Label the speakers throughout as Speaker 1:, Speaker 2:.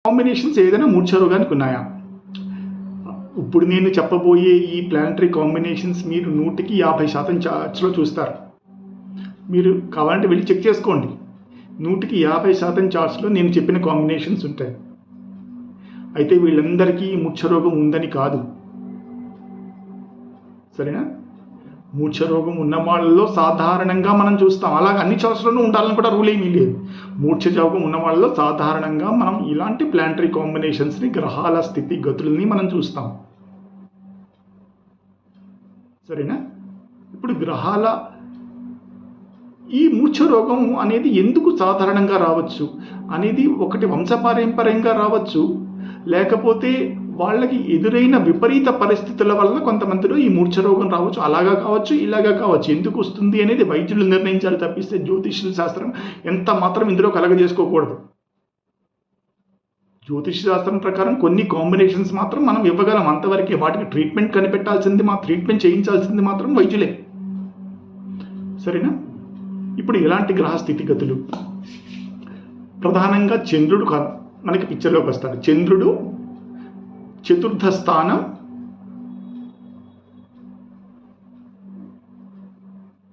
Speaker 1: Combinations ఏదైనా మూర్ఛ రోగానికి ఉన్నాయా? ఇప్పుడు నేను చెప్పబోయే ఈ ప్లానటరీ కాంబినేషన్స్ మీరు 100% చార్ట్స్లో చూస్తారు. మీరు కావాలంటే వెళ్ళి చెక్ చేసుకోండి. 150% చార్ట్స్లో నేను చెప్పిన కాంబినేషన్స్ ఉంటాయి. అయితే వీళ్ళందరికీ మూర్ఛ రోగం ఉందని కాదు, సరేనా? మూర్ఛ రోగం ఉన్న వాళ్ళలో సాధారణంగా మనం చూస్తాం. అలాగే అన్ని చార్ట్స్లోనూ ఉండాలని కూడా రూల్ ఏమీ లేదు. మూర్ఛ రోగం ఉన్న వాళ్ళలో సాధారణంగా మనం ఇలాంటి ప్లానటరీ కాంబినేషన్స్ని, గ్రహాల స్థితి గతుల్ని మనం చూస్తాం, సరేనా? ఇప్పుడు గ్రహాల ఈ మూర్ఛ రోగం అనేది ఎందుకు సాధారణంగా రావచ్చు అనేది ఒకటి వంశపారంపర్యంగా రావచ్చు, లేకపోతే వాళ్ళకి ఎదురైన విపరీత పరిస్థితుల వల్ల కొంతమందిలో ఈ మూర్ఛ రోగం రావచ్చు. అలాగా కావచ్చు, ఇలాగా కావచ్చు. ఎందుకు వస్తుంది అనేది వైద్యులు నిర్ణయించాలి తప్పిస్తే జ్యోతిష్య శాస్త్రం ఎంత మాత్రం ఇందులో కలగజేసుకోకూడదు. జ్యోతిష శాస్త్రం ప్రకారం కొన్ని కాంబినేషన్స్ మాత్రం మనం ఇవ్వగలం, అంతవరకే. వాటికి ట్రీట్మెంట్ కనిపెట్టాల్సింది, ట్రీట్మెంట్ చేయించాల్సింది మాత్రం వైద్యులే, సరేనా? ఇప్పుడు ఇలాంటి గ్రహ స్థితిగతులు ప్రధానంగా చంద్రుడు మనకి పిక్చర్లోకి వస్తాడు. చంద్రుడు చతుర్థ స్థానం,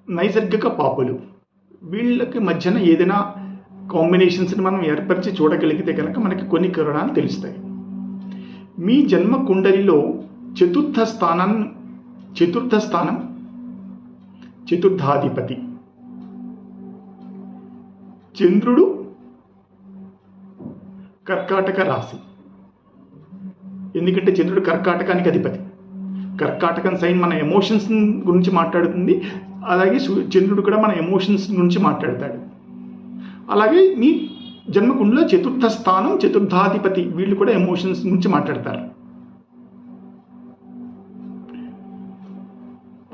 Speaker 1: నైసర్గిక పాపులు, వీళ్ళకి మధ్యన ఏదైనా కాంబినేషన్స్ని మనం ఏర్పరిచి చూడగలిగితే కనుక మనకి కొన్ని కారణాలు తెలుస్తాయి. మీ జన్మ కుండలిలో చతుర్థ స్థానం చతుర్థాధిపతి చంద్రుడు, కర్కాటక రాశి. ఎందుకంటే చంద్రుడు కర్కాటకానికి అధిపతి. కర్కాటకం సైన్ మన ఎమోషన్స్ గురించి మాట్లాడుతుంది. అలాగే చంద్రుడు కూడా మన ఎమోషన్స్ గురించి మాట్లాడతాడు. అలాగే మీ జన్మకుండలో చతుర్థ స్థానం, చతుర్థాధిపతి, వీళ్ళు కూడా ఎమోషన్స్ గురించి మాట్లాడతారు.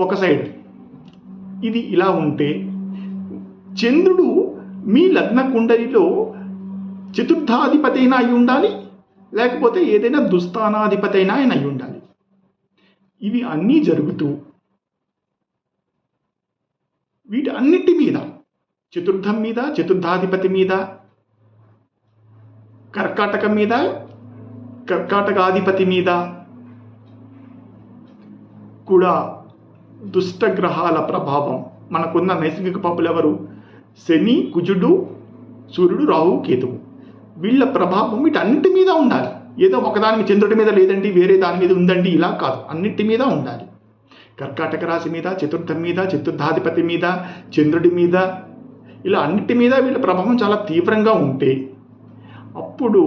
Speaker 1: ఒక సైడ్ ఇది ఇలా ఉంటే, చంద్రుడు మీ లగ్న కుండలిలో చతుర్థాధిపతి అయినా అయి ఉండాలి, లేకపోతే ఏదైనా దుస్థానాధిపతి అయినా ఆయన అయి ఉండాలి. ఇవి అన్నీ జరుగుతూ వీటి అన్నిటి మీద, చతుర్థం మీద, చతుర్థాధిపతి మీద, కర్కాటకం మీద, కర్కాటకాధిపతి మీద కూడా దుష్ట గ్రహాల ప్రభావం. మనకున్న నైసర్గిక పాపులు ఎవరు? శని, కుజుడు, సూర్యుడు, రాహు, కేతువు. వీళ్ళ ప్రభావం వీటన్నిటి మీద ఉండాలి. ఏదో ఒకదానికి చంద్రుడి మీద లేదండి, వేరే దాని మీద ఉందండి, ఇలా కాదు, అన్నిటి మీద ఉండాలి. కర్కాటక రాశి మీద, చతుర్థం మీద, చతుర్థాధిపతి మీద, చంద్రుడి మీద, ఇలా అన్నిటి మీద వీళ్ళ ప్రభావం చాలా తీవ్రంగా ఉంటే అప్పుడు